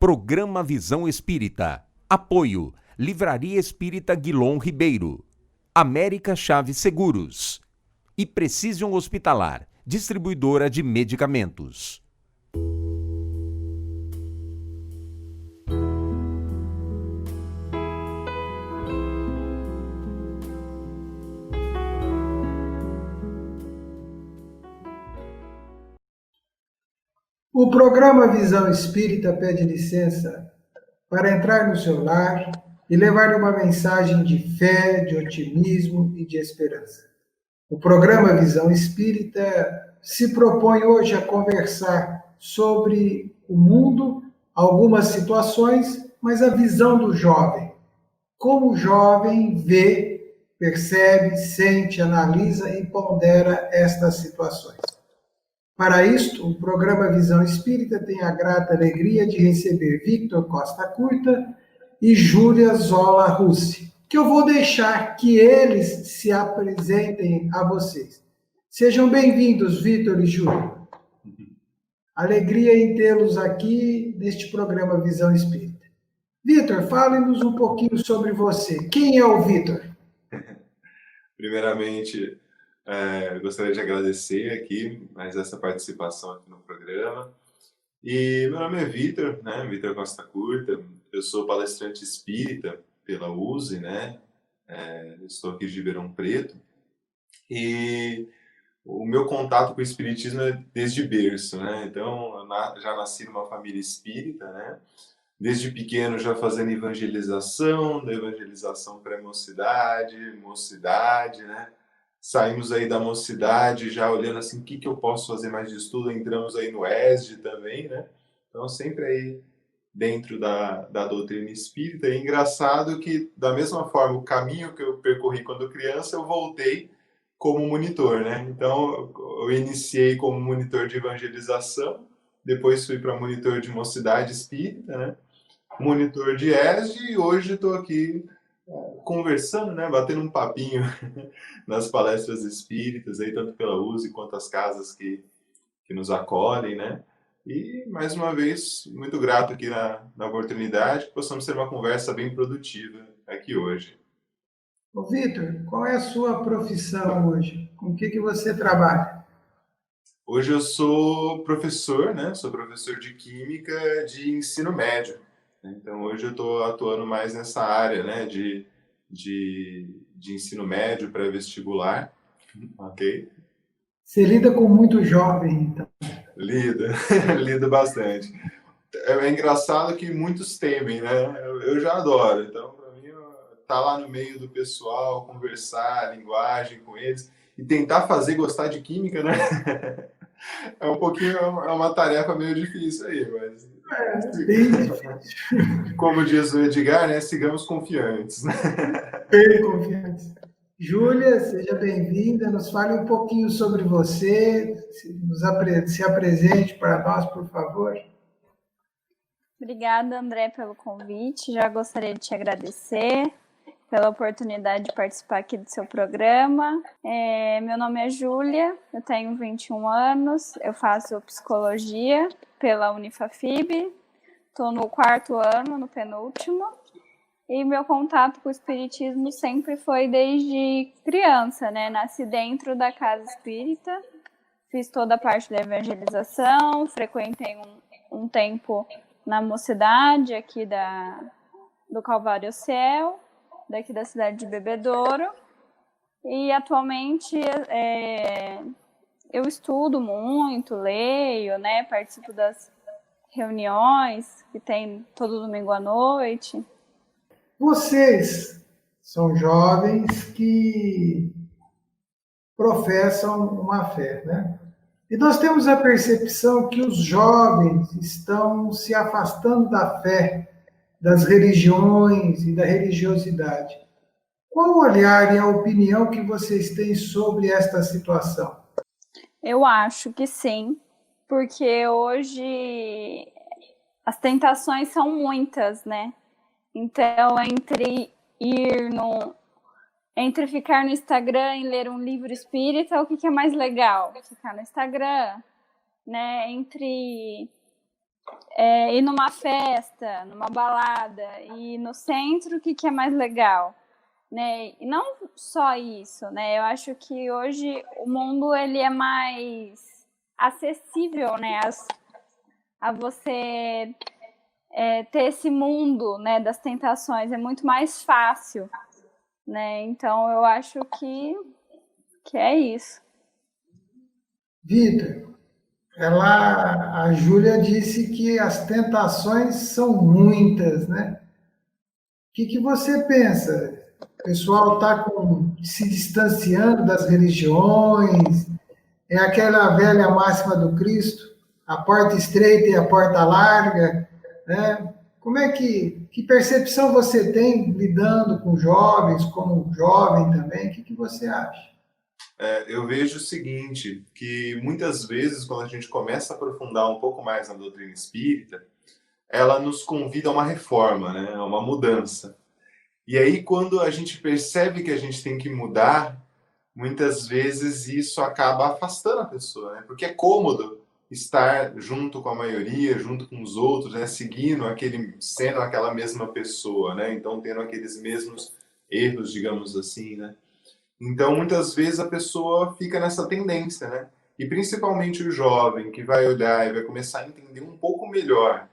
Programa Visão Espírita. Apoio. Livraria Espírita Guilom Ribeiro. América Chaves Seguros. E Precision Hospitalar, distribuidora de medicamentos. O programa Visão Espírita pede licença para entrar no seu lar e levar uma mensagem de fé, de otimismo e de esperança. O programa Visão Espírita se propõe hoje a conversar sobre o mundo, algumas situações, mas a visão do jovem. Como o jovem vê, percebe, sente, analisa e pondera estas situações. Para isto, o programa Visão Espírita tem a grata alegria de receber Victor Costa Curta e Júlia Zola Russi, que eu vou deixar que eles se apresentem a vocês. Sejam bem-vindos, Victor e Júlia. Alegria em tê-los aqui neste programa Visão Espírita. Victor, fale-nos um pouquinho sobre você. Quem é o Victor? Primeiramente, gostaria de agradecer aqui mais essa participação aqui no programa. E meu nome é Victor, né? Victor Costa Curta. Eu sou palestrante espírita pela USE, né? Estou aqui de Ribeirão Preto. E o meu contato com o espiritismo é desde berço, né? Então, eu já nasci numa família espírita, né? Desde pequeno já fazendo evangelização, da evangelização pré-mocidade, mocidade, né? Saímos aí da mocidade já olhando assim, o que eu posso fazer mais de estudo, entramos aí no ESD também, né? Então, sempre aí dentro da doutrina espírita. É engraçado que, da mesma forma, o caminho que eu percorri quando criança, eu voltei como monitor, né? Então, eu iniciei como monitor de evangelização, depois fui para monitor de mocidade espírita, né? Monitor de ESD, e hoje estou aqui conversando, né? Batendo um papinho nas palestras espíritas, aí, tanto pela USE quanto as casas que nos acolhem, né? E, mais uma vez, muito grato aqui na oportunidade, que possamos ter uma conversa bem produtiva aqui hoje. Ô, Victor, qual é a sua profissão hoje? Com o que você trabalha? Hoje eu sou professor, né? Sou professor de Química de ensino médio. Então, hoje eu estou atuando mais nessa área, né? De ensino médio pré-vestibular, ok? Você lida com muito jovem, então. Lido bastante. É engraçado que muitos temem, né? Eu já adoro. Então, para mim, tá lá no meio do pessoal, conversar a linguagem com eles e tentar fazer gostar de química, né? É um pouquinho, é uma tarefa meio difícil aí, mas... bem difícil. Como diz o Edgar, né? Sigamos confiantes. Bem confiantes. Júlia, seja bem-vinda. Nos fale um pouquinho sobre você. Se apresente para nós, por favor. Obrigada, André, pelo convite. Já gostaria de te agradecer pela oportunidade de participar aqui do seu programa. Meu nome é Júlia, eu tenho 21 anos, eu faço psicologia pela Unifafib, estou no 4º ano, no penúltimo, e meu contato com o espiritismo sempre foi desde criança, né? Nasci dentro da casa espírita, fiz toda a parte da evangelização, frequentei um tempo na mocidade aqui do Calvário Ciel, daqui da cidade de Bebedouro, e atualmente eu estudo muito, leio, né, participo das reuniões que tem todo domingo à noite. Vocês são jovens que professam uma fé, né? E nós temos a percepção que os jovens estão se afastando da fé, das religiões e da religiosidade. Qual o olhar e a opinião que vocês têm sobre esta situação? Eu acho que sim, porque hoje as tentações são muitas, né? Então, entre ficar no Instagram e ler um livro espírita, o que é mais legal? Ficar no Instagram, né? Entre ir numa festa, numa balada, e no centro, o que é mais legal, né? E não só isso, né? Eu acho que hoje o mundo ele é mais acessível, né? A você ter esse mundo, né, das tentações, é muito mais fácil, né? Então eu acho que é isso. Vitor, a Júlia disse que as tentações são muitas, né? O que você pensa? O pessoal está se distanciando das religiões? É aquela velha máxima do Cristo, a porta estreita e a porta larga, né? Como é que percepção você tem lidando com jovens, como jovem também? O que você acha? Eu vejo o seguinte, que muitas vezes quando a gente começa a aprofundar um pouco mais na doutrina espírita, ela nos convida a uma reforma, né? A uma mudança. E aí quando a gente percebe que a gente tem que mudar, muitas vezes isso acaba afastando a pessoa, né? Porque é cômodo estar junto com a maioria, junto com os outros, né? Sendo aquela mesma pessoa, né? Então tendo aqueles mesmos erros, digamos assim, né? Então muitas vezes a pessoa fica nessa tendência, né? E principalmente o jovem que vai olhar e vai começar a entender um pouco melhor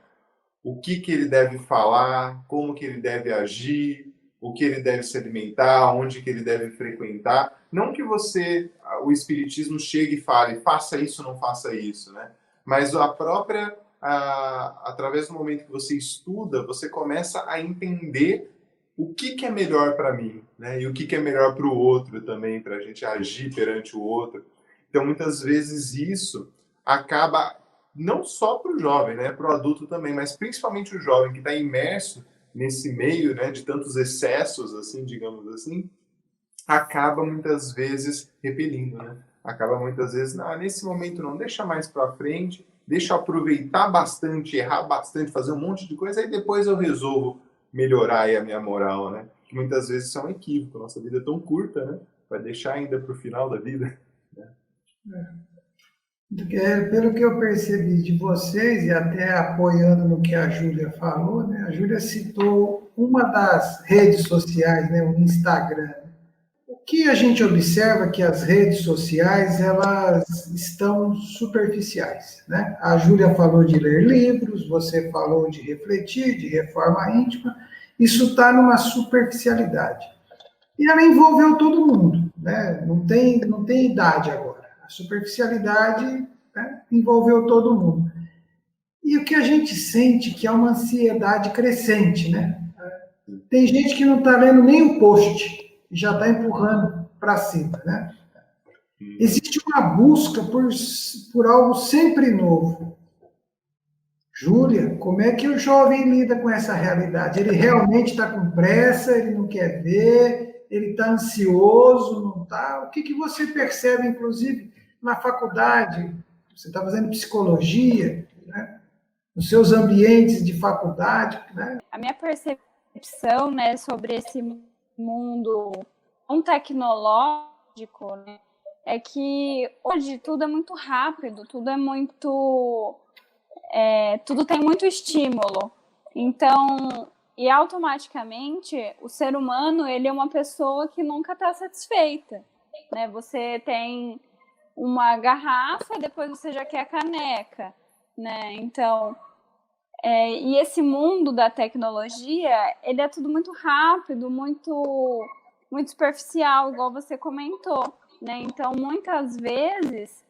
o que ele deve falar, como que ele deve agir, o que ele deve se alimentar, onde que ele deve frequentar. Não que o espiritismo chegue e fale, faça isso, não faça isso, né? Mas através do momento que você estuda, você começa a entender o que é melhor para mim, né? E o que é melhor para o outro também, para a gente agir perante o outro. Então, muitas vezes isso acaba não só para o jovem, né, para o adulto também, mas principalmente o jovem que está imerso nesse meio, né, de tantos excessos, assim, digamos assim, acaba muitas vezes repelindo, né? Acaba muitas vezes, nesse momento não, deixa mais para frente, deixa eu aproveitar bastante, errar bastante, fazer um monte de coisa, aí depois eu resolvo melhorar aí a minha moral, né? Que muitas vezes isso é um equívoco, nossa vida é tão curta, né? Vai deixar ainda para o final da vida. Né? Pelo que eu percebi de vocês, e até apoiando no que a Júlia falou, né? A Júlia citou uma das redes sociais, né? O Instagram. O que a gente observa é que as redes sociais, elas estão superficiais, né? A Júlia falou de ler livros, você falou de refletir, de reforma íntima, isso está numa superficialidade. E ela envolveu todo mundo, né? Não tem idade agora. A superficialidade, né, envolveu todo mundo. E o que a gente sente que é uma ansiedade crescente, né? Tem gente que não está lendo nem o post e já está empurrando para cima, né? Existe uma busca por algo sempre novo. Júlia, como é que o jovem lida com essa realidade? Ele realmente está com pressa, ele não quer ver, ele está ansioso, não está? O que você percebe, inclusive, na faculdade? Você está fazendo psicologia, né? Nos seus ambientes de faculdade, né? A minha percepção, né, sobre esse mundo tão tecnológico, né, é que hoje tudo é muito rápido, tudo tem muito estímulo. Então, e automaticamente o ser humano ele é uma pessoa que nunca está satisfeita, né? Você tem uma garrafa, depois você já quer a caneca, né? Então, e esse mundo da tecnologia, ele é tudo muito rápido, muito superficial, igual você comentou, né? Então, muitas vezes,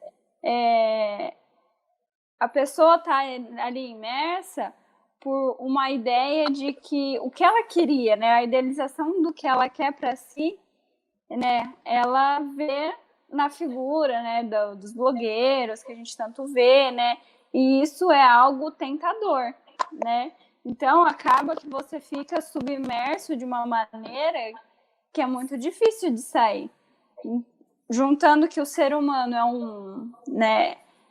a pessoa está ali imersa por uma ideia de que o que ela queria, né? A idealização do que ela quer para si, né? Ela vê na figura, né? Dos blogueiros que a gente tanto vê, né? E isso é algo tentador, né? Então, acaba que você fica submerso de uma maneira que é muito difícil de sair. Juntando que o ser humano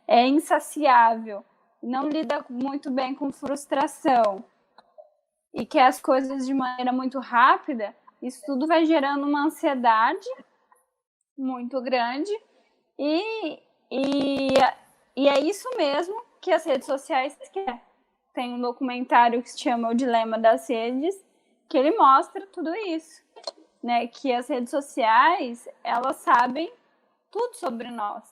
é insaciável, não lida muito bem com frustração e quer as coisas de maneira muito rápida, isso tudo vai gerando uma ansiedade muito grande e é isso mesmo que as redes sociais querem, tem um documentário que se chama O Dilema das Redes, que ele mostra tudo isso, né? Que as redes sociais, elas sabem tudo sobre nós.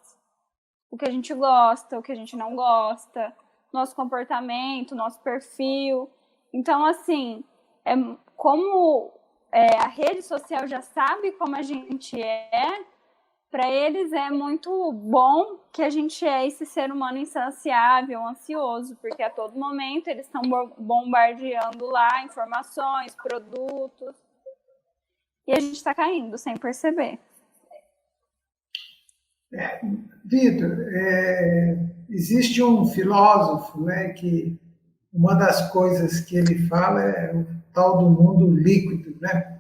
O que a gente gosta, o que a gente não gosta, nosso comportamento, nosso perfil. Então, assim, a rede social já sabe como a gente é, para eles é muito bom que a gente é esse ser humano insaciável, ansioso, porque a todo momento eles estão bombardeando lá informações, produtos, e a gente está caindo sem perceber. Vitor, existe um filósofo, né, que uma das coisas que ele fala é o tal do mundo líquido, né?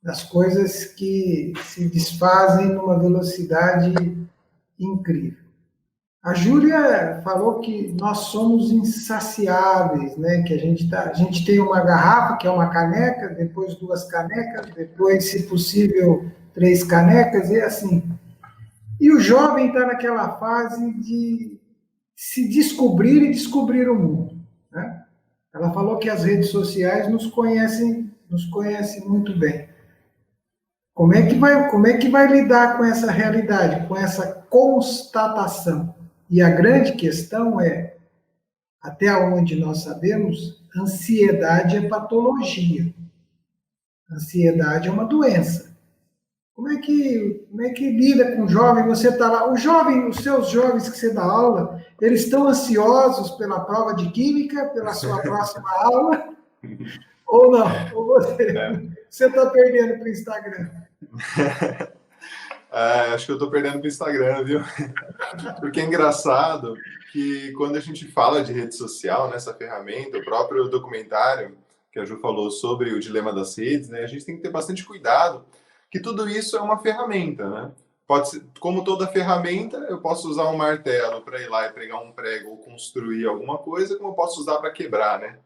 Das coisas que se desfazem numa velocidade incrível. A Júlia falou que nós somos insaciáveis, né? Que a gente tem uma garrafa, que é uma caneca, depois 2 canecas, depois, se possível, 3 canecas, e assim. E o jovem está naquela fase de se descobrir e descobrir o mundo, né? Ela falou que as redes sociais nos conhecem muito bem. Como é que vai lidar com essa realidade, com essa constatação? E a grande questão é, até onde nós sabemos, ansiedade é patologia. Ansiedade é uma doença. Como é que lida com o jovem? Você está lá, os seus jovens que você dá aula, eles estão ansiosos pela prova de química, pela sua próxima aula? Ou não? Ou você está perdendo para o Instagram? Acho que eu estou perdendo para o Instagram, viu? Porque é engraçado que quando a gente fala de rede social, nessa ferramenta, o próprio documentário que a Ju falou sobre o dilema das redes, né, a gente tem que ter bastante cuidado, que tudo isso é uma ferramenta, né? Pode ser, como toda ferramenta, eu posso usar um martelo para ir lá e pregar um prego ou construir alguma coisa, como eu posso usar para quebrar, né?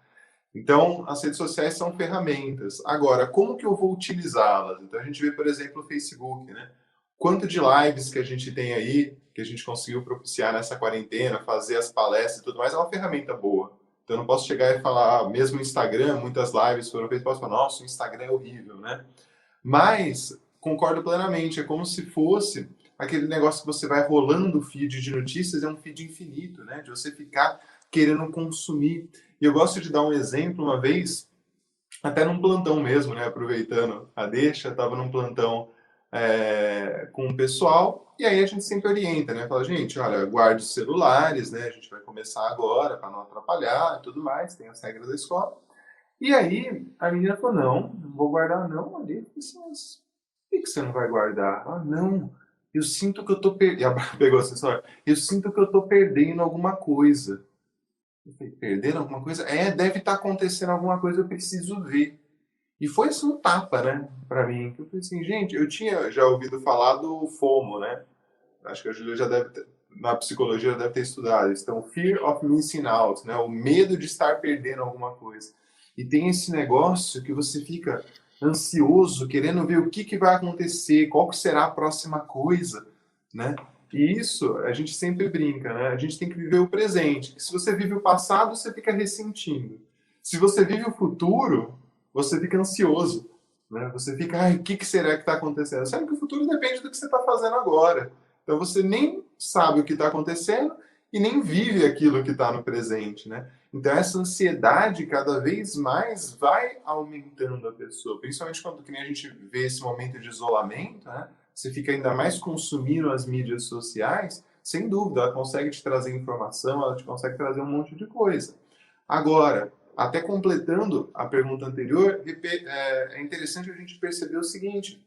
Então, as redes sociais são ferramentas. Agora, como que eu vou utilizá-las? Então, a gente vê, por exemplo, o Facebook, né? Quanto de lives que a gente tem aí, que a gente conseguiu propiciar nessa quarentena, fazer as palestras e tudo mais, é uma ferramenta boa. Então, eu não posso chegar e falar, mesmo o Instagram, muitas lives foram feitas, posso falar, nossa, o Instagram é horrível, né? Mas, concordo plenamente, é como se fosse aquele negócio que você vai rolando o feed de notícias, é um feed infinito, né? De você ficar querendo consumir. E eu gosto de dar um exemplo, uma vez, até num plantão mesmo, né? Aproveitando a deixa, estava num plantão com o pessoal, e aí a gente sempre orienta, né? Fala, gente, olha, guarde os celulares, né? A gente vai começar agora, para não atrapalhar e tudo mais, tem as regras da escola. E aí a menina falou, não vou guardar não, ali. Eu disse, mas por que você não vai guardar? Ah, não, eu sinto que eu tô perdendo. Pegou essa história. Eu sinto que eu tô perdendo alguma coisa. Eu falei, perdendo alguma coisa? Deve estar acontecendo alguma coisa, eu preciso ver. E foi assim um tapa, né, pra mim. Eu falei assim, gente, eu tinha já ouvido falar do FOMO, né? Acho que a Julia já deve ter, na psicologia, já deve ter estudado isso. Então, Fear of Missing Out, né? O medo de estar perdendo alguma coisa. E tem esse negócio que você fica ansioso, querendo ver o que vai acontecer, qual que será a próxima coisa, né? E isso, a gente sempre brinca, né? A gente tem que viver o presente. Se você vive o passado, você fica ressentindo. Se você vive o futuro, você fica ansioso, né? Você fica, o que será que está acontecendo? Sabe que o futuro depende do que você está fazendo agora. Então você nem sabe o que está acontecendo e nem vive aquilo que está no presente, né? Então essa ansiedade cada vez mais vai aumentando a pessoa, principalmente quando que nem a gente vê esse momento de isolamento, né? Você fica ainda mais consumindo as mídias sociais, sem dúvida, ela consegue te trazer informação, ela te consegue trazer um monte de coisa. Agora, até completando a pergunta anterior, é interessante a gente perceber o seguinte,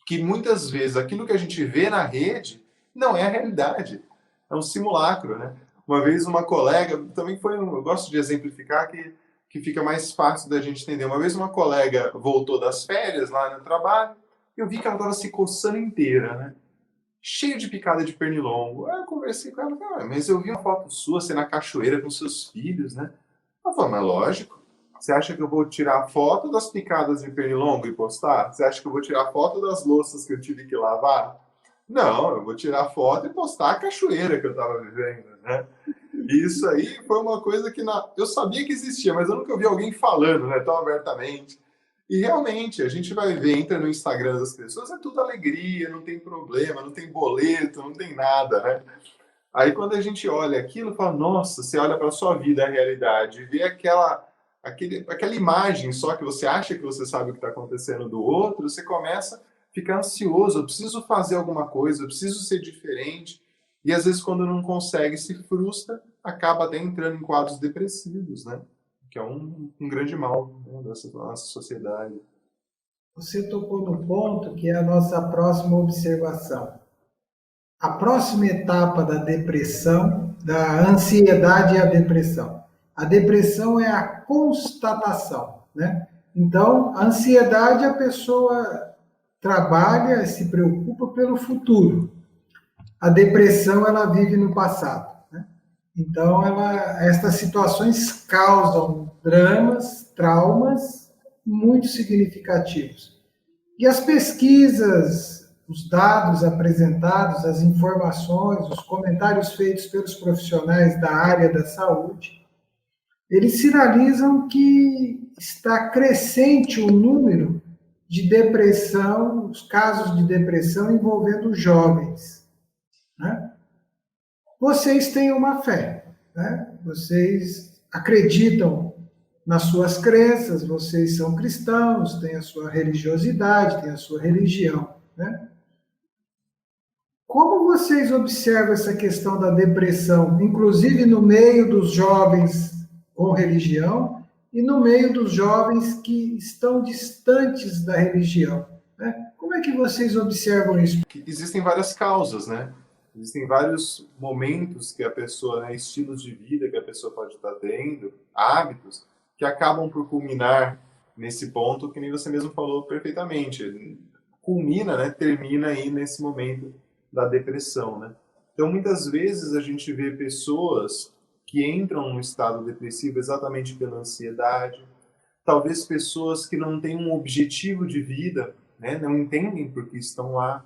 que muitas vezes aquilo que a gente vê na rede não é a realidade, é um simulacro, né? Uma vez uma colega, também eu gosto de exemplificar que fica mais fácil da gente entender. Uma vez uma colega voltou das férias lá no trabalho, eu vi que ela estava se coçando inteira, né? Cheio de picada de pernilongo. Aí eu conversei com ela, mas eu vi uma foto sua, você na cachoeira com seus filhos, né? Ela falou, mas lógico. Você acha que eu vou tirar foto das picadas de pernilongo e postar? Você acha que eu vou tirar foto das louças que eu tive que lavar? Não, eu vou tirar foto e postar a cachoeira que eu estava vivendo, né? Isso aí foi uma coisa que eu sabia que existia, mas eu nunca ouvi alguém falando, né, tão abertamente. E realmente, a gente vai ver, entra no Instagram das pessoas, é tudo alegria, não tem problema, não tem boleto, não tem nada, né? Aí quando a gente olha aquilo, fala, nossa, você olha para a sua vida, a realidade, e vê aquela imagem só que você acha que você sabe o que está acontecendo do outro, você começa a ficar ansioso, eu preciso fazer alguma coisa, eu preciso ser diferente. E às vezes quando não consegue, se frustra, acaba até entrando em quadros depressivos, né? Que é um grande mal, né, dessa nossa sociedade. Você tocou no ponto que é a nossa próxima observação. A próxima etapa da depressão, da ansiedade é a depressão. A depressão é a constatação, né? Então, a ansiedade, a pessoa trabalha, se preocupa pelo futuro. A depressão, ela vive no passado, né? Então, estas situações causam dramas, traumas muito significativos. E as pesquisas, os dados apresentados, as informações, os comentários feitos pelos profissionais da área da saúde, eles sinalizam que está crescente o número de depressão, os casos de depressão envolvendo jovens, né? Vocês têm uma fé, né? Vocês acreditam nas suas crenças, vocês são cristãos, têm a sua religiosidade, têm a sua religião, né? Como vocês observam essa questão da depressão, inclusive no meio dos jovens com religião e no meio dos jovens que estão distantes da religião, né? Como é que vocês observam isso? Existem várias causas, né? Existem vários momentos que a pessoa, né, estilos de vida que a pessoa pode estar tendo, hábitos, que acabam por culminar nesse ponto, que nem você mesmo falou perfeitamente. Culmina, né, termina aí nesse momento da depressão, né? Então, muitas vezes a gente vê pessoas que entram no estado depressivo exatamente pela ansiedade, talvez pessoas que não têm um objetivo de vida, né, não entendem por que estão lá,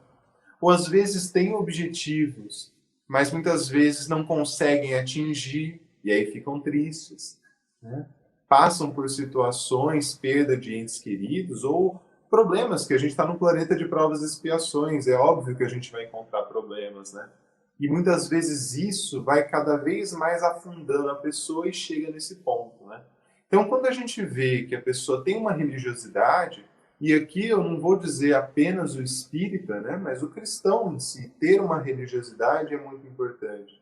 ou às vezes têm objetivos, mas muitas vezes não conseguem atingir, e aí ficam tristes, né? Passam por situações, perda de entes queridos, ou problemas, que a gente está num planeta de provas e expiações, é óbvio que a gente vai encontrar problemas, né? E muitas vezes isso vai cada vez mais afundando a pessoa e chega nesse ponto, né? Então, quando a gente vê que a pessoa tem uma religiosidade, e aqui eu não vou dizer apenas o espírita, né? Mas o cristão em si, ter uma religiosidade é muito importante.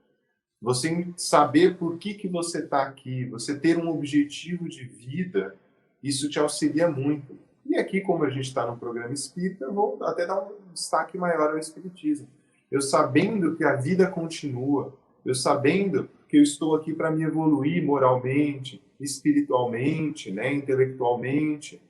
Você saber por que você está aqui, você ter um objetivo de vida, isso te auxilia muito. E aqui, como a gente está no programa espírita, eu vou até dar um destaque maior ao espiritismo. Eu sabendo que a vida continua, eu sabendo que eu estou aqui para me evoluir moralmente, espiritualmente, né, intelectualmente,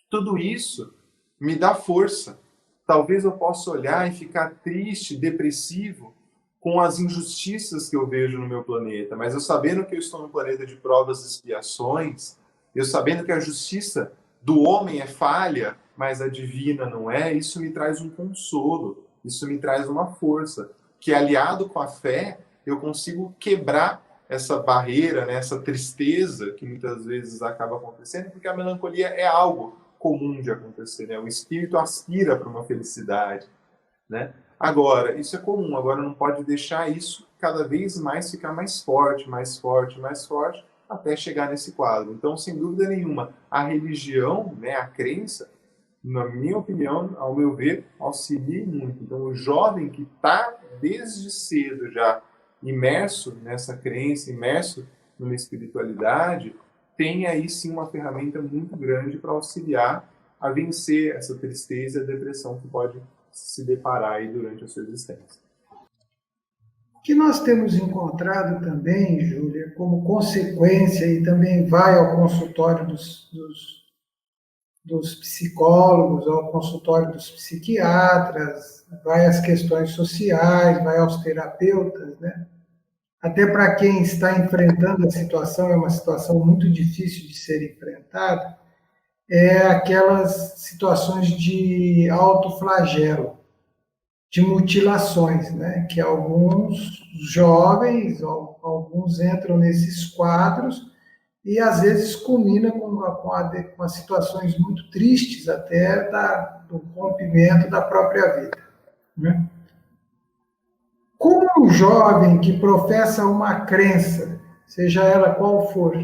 tudo isso me dá força. Talvez eu possa olhar e ficar triste, depressivo, com as injustiças que eu vejo no meu planeta, mas eu sabendo que eu estou num planeta de provas e expiações, eu sabendo que a justiça do homem é falha, mas a divina não é, isso me traz um consolo, isso me traz uma força, que aliado com a fé, eu consigo quebrar essa barreira, né, essa tristeza que muitas vezes acaba acontecendo, porque a melancolia é algo comum de acontecer, né? O espírito aspira para uma felicidade, né? Agora, isso é comum, agora não pode deixar isso cada vez mais ficar mais forte, mais forte, mais forte, até chegar nesse quadro. Então, sem dúvida nenhuma, a religião, né, a crença, na minha opinião, ao meu ver, auxilia muito. Então, o jovem que está desde cedo já imerso nessa crença, imerso numa espiritualidade, tem aí sim uma ferramenta muito grande para auxiliar a vencer essa tristeza e a depressão que pode se deparar aí durante a sua existência. O que nós temos encontrado também, Júlia, como consequência, e também vai ao consultório dos psicólogos, ao consultório dos psiquiatras, vai às questões sociais, vai aos terapeutas, né? Até para quem está enfrentando a situação, é uma situação muito difícil de ser enfrentada, é aquelas situações de autoflagelo. de mutilações, né? Que alguns jovens, alguns entram nesses quadros e às vezes culmina com as situações muito tristes até do rompimento da própria vida, né? Como um jovem que professa uma crença, seja ela qual for,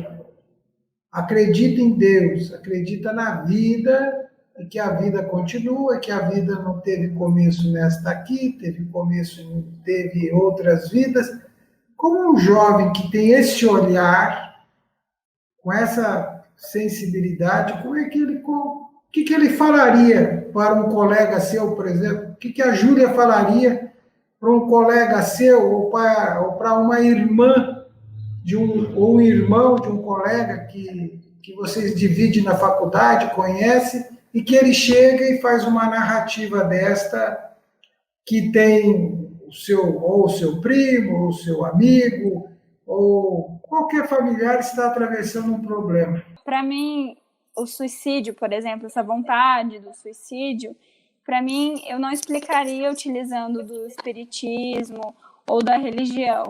acredita em Deus, acredita na vida, e que a vida continua, que a vida não teve começo nesta aqui, teve começo, teve outras vidas. Como um jovem que tem esse olhar, com essa sensibilidade, o que ele falaria para um colega seu, por exemplo? O que a Júlia falaria para um colega seu ou para uma irmã ou um irmão de um colega que vocês dividem na faculdade, conhece, e que ele chega e faz uma narrativa desta que tem ou o seu primo, ou o seu amigo, ou qualquer familiar está atravessando um problema. Para mim, o suicídio, por exemplo, essa vontade do suicídio, para mim, eu não explicaria utilizando do espiritismo ou da religião.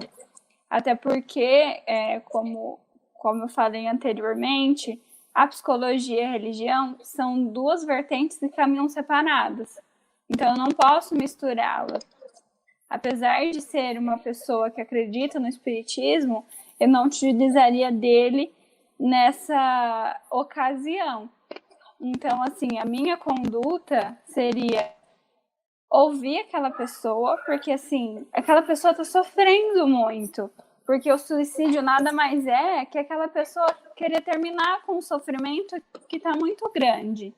Até porque, como eu falei anteriormente, a psicologia e a religião são duas vertentes que caminham separadas. Então, eu não posso misturá-las. Apesar de ser uma pessoa que acredita no espiritismo, eu não utilizaria dele nessa ocasião. Então, assim, a minha conduta seria ouvir aquela pessoa, porque, assim, aquela pessoa está sofrendo muito. Porque o suicídio nada mais é que aquela pessoa querer terminar com um sofrimento que está muito grande.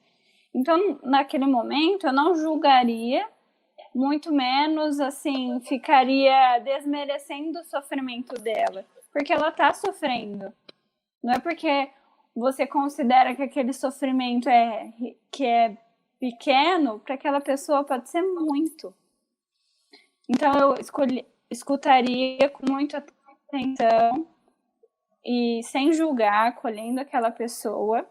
Então, naquele momento, eu não julgaria, muito menos, assim, ficaria desmerecendo o sofrimento dela. Porque ela está sofrendo. Não é porque você considera que aquele sofrimento é pequeno, para aquela pessoa pode ser muito. Então, eu escutaria com muita atenção e sem julgar, acolhendo aquela pessoa.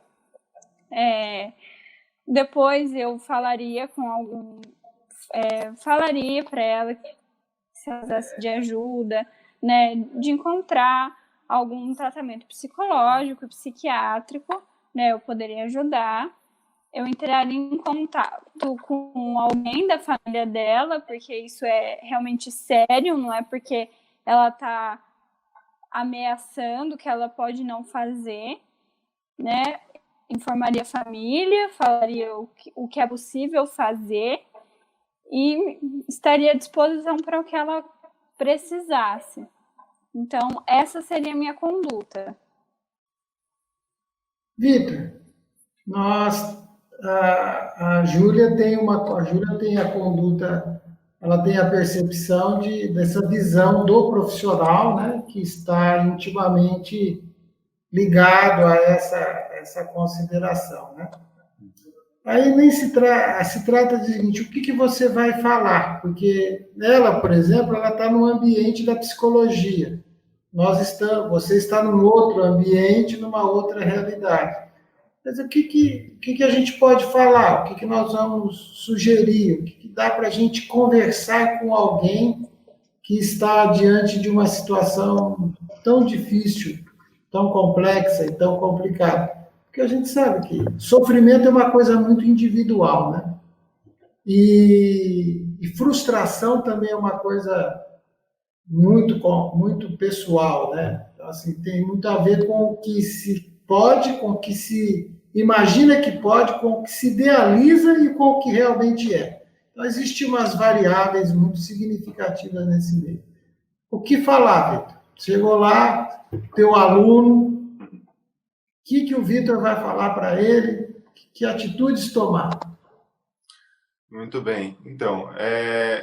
Depois eu falaria falaria para ela se ela precisasse de ajuda, né, de encontrar algum tratamento psicológico, psiquiátrico, né, eu poderia ajudar. Eu entraria em contato com alguém da família dela, porque isso é realmente sério, não é porque ela está ameaçando que ela pode não fazer, né? Informaria a família, falaria o que é possível fazer e estaria à disposição para o que ela precisasse. Então, essa seria a minha conduta. Vitor, a Júlia tem a conduta, ela tem a percepção dessa visão do profissional, né, que está intimamente ligado a essa consideração, né? Aí nem se trata de seguinte, o que você vai falar? Porque ela, por exemplo, ela está no ambiente da psicologia. Você está num outro ambiente, numa outra realidade. Mas o que a gente pode falar? O que nós vamos sugerir? O que dá para a gente conversar com alguém que está diante de uma situação tão difícil, tão complexa e tão complicada? Porque a gente sabe que sofrimento é uma coisa muito individual, né? E frustração também é uma coisa muito pessoal, né? Então, assim, tem muito a ver com o que se pode, com o que se imagina que pode, com o que se idealiza e com o que realmente é. Então, existem umas variáveis muito significativas nesse meio. O que falar, Vitor? Chegou lá, teu aluno, o que o Vitor vai falar para ele? Que atitudes tomar? Muito bem. Então,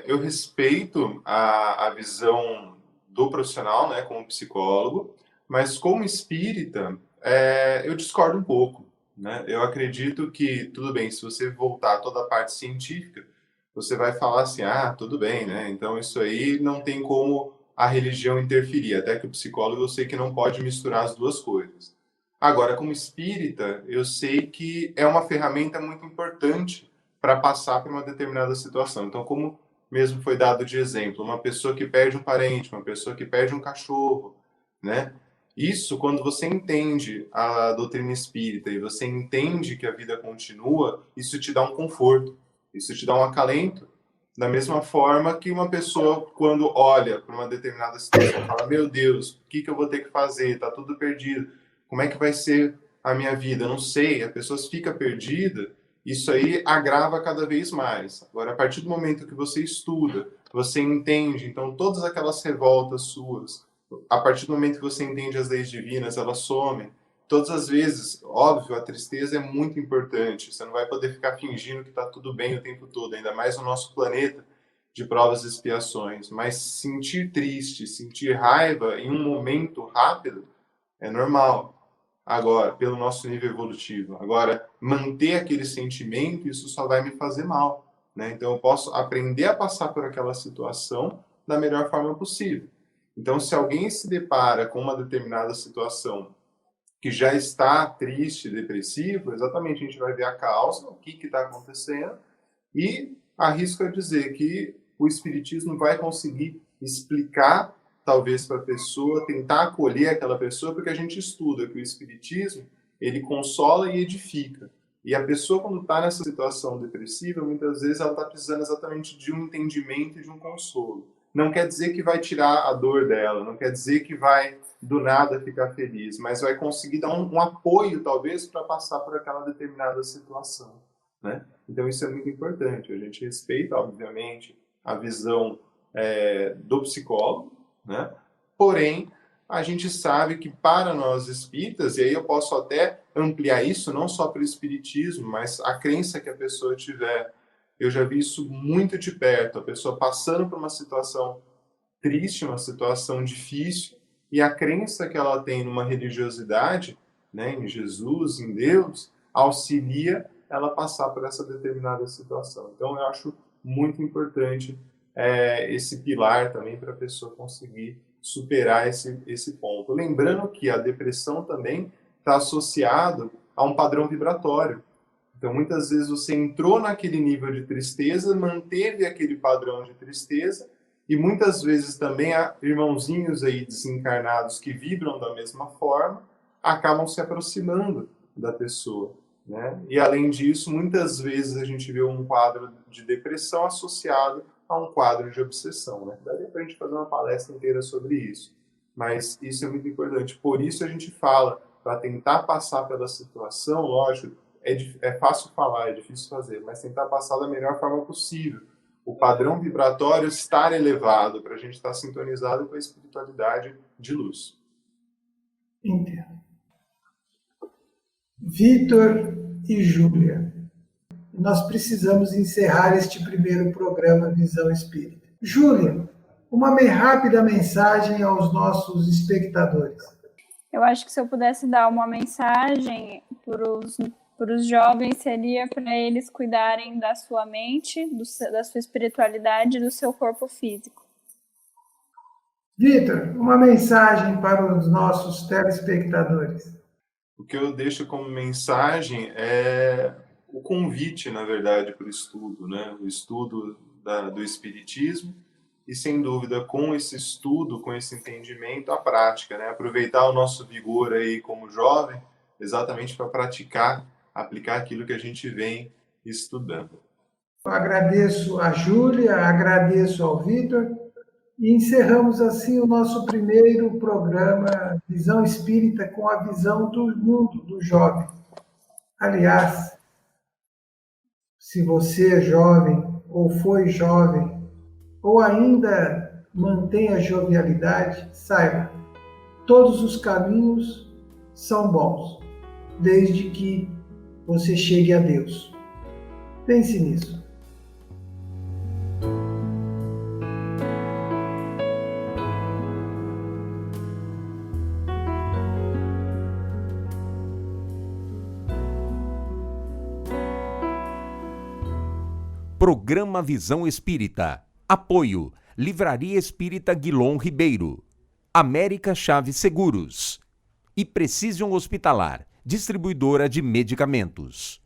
eu respeito a visão do profissional, né, como psicólogo, mas como espírita, eu discordo um pouco, né? Eu acredito que, tudo bem, se você voltar a toda a parte científica, você vai falar assim, tudo bem, né? Então, isso aí não tem como a religião interferir, até que o psicólogo eu sei que não pode misturar as duas coisas. Agora, como espírita, eu sei que é uma ferramenta muito importante para passar por uma determinada situação. Então, como mesmo foi dado de exemplo, uma pessoa que perde um parente, uma pessoa que perde um cachorro, né? Isso, quando você entende a doutrina espírita e você entende que a vida continua, isso te dá um conforto, isso te dá um acalento. Da mesma forma que uma pessoa, quando olha para uma determinada situação, fala: meu Deus, o que eu vou ter que fazer? Está tudo perdido. Como é que vai ser a minha vida? Eu não sei. A pessoa fica perdida. Isso aí agrava cada vez mais. Agora, a partir do momento que você estuda, você entende, então todas aquelas revoltas suas, a partir do momento que você entende as leis divinas, elas somem. Todas as vezes, óbvio, a tristeza é muito importante. Você não vai poder ficar fingindo que está tudo bem o tempo todo, ainda mais no nosso planeta de provas e expiações. Mas sentir triste, sentir raiva em um momento rápido é normal. Agora, pelo nosso nível evolutivo. Agora, manter aquele sentimento, isso só vai me fazer mal, né? Então, eu posso aprender a passar por aquela situação da melhor forma possível. Então, se alguém se depara com uma determinada situação que já está triste, depressivo, exatamente a gente vai ver a causa, o que está acontecendo, e arrisco a dizer que o Espiritismo vai conseguir explicar, talvez, para a pessoa, tentar acolher aquela pessoa, porque a gente estuda que o Espiritismo, ele consola e edifica. E a pessoa, quando está nessa situação depressiva, muitas vezes ela está precisando exatamente de um entendimento e de um consolo. Não quer dizer que vai tirar a dor dela, não quer dizer que vai do nada ficar feliz, mas vai conseguir dar um apoio, talvez, para passar por aquela determinada situação, né? Então isso é muito importante. A gente respeita, obviamente, a visão do psicólogo, né? Porém, a gente sabe que para nós espíritas, e aí eu posso até ampliar isso, não só para o espiritismo, mas a crença que a pessoa tiver. Eu já vi isso muito de perto, a pessoa passando por uma situação triste, uma situação difícil, e a crença que ela tem numa religiosidade, né, em Jesus, em Deus, auxilia ela passar por essa determinada situação. Então, eu acho muito importante esse pilar também para a pessoa conseguir superar esse ponto. Lembrando que a depressão também está associado a um padrão vibratório. Então, muitas vezes você entrou naquele nível de tristeza, manteve aquele padrão de tristeza, e muitas vezes também há irmãozinhos aí desencarnados que vibram da mesma forma, acabam se aproximando da pessoa, né? E além disso, muitas vezes a gente vê um quadro de depressão associado a um quadro de obsessão, né? Daria para a gente fazer uma palestra inteira sobre isso, mas isso é muito importante. Por isso a gente fala, para tentar passar pela situação, lógico, é fácil falar, é difícil fazer, mas tentar passar da melhor forma possível. O padrão vibratório estar elevado, para a gente estar sintonizado com a espiritualidade de luz. Entendo. Vitor e Júlia, nós precisamos encerrar este primeiro programa Visão Espírita. Júlia, uma rápida mensagem aos nossos espectadores. Eu acho que se eu pudesse dar uma mensagem para os jovens, seria para eles cuidarem da sua mente, da sua espiritualidade e do seu corpo físico. Vitor, uma mensagem para os nossos telespectadores. O que eu deixo como mensagem é o convite, na verdade, para o estudo, né? O estudo do Espiritismo e, sem dúvida, com esse estudo, com esse entendimento, a prática, né? Aproveitar o nosso vigor aí como jovem, exatamente para praticar, aplicar aquilo que a gente vem estudando. Eu agradeço a Júlia, agradeço ao Vitor e encerramos assim o nosso primeiro programa Visão Espírita com a visão do mundo do jovem. Aliás, se você é jovem ou foi jovem ou ainda mantém a jovialidade, saiba, todos os caminhos são bons, desde que você chegue a Deus. Pense nisso. Programa Visão Espírita. Apoio. Livraria Espírita Guilom Ribeiro. América Chave Seguros. E Precision Hospitalar. Distribuidora de medicamentos.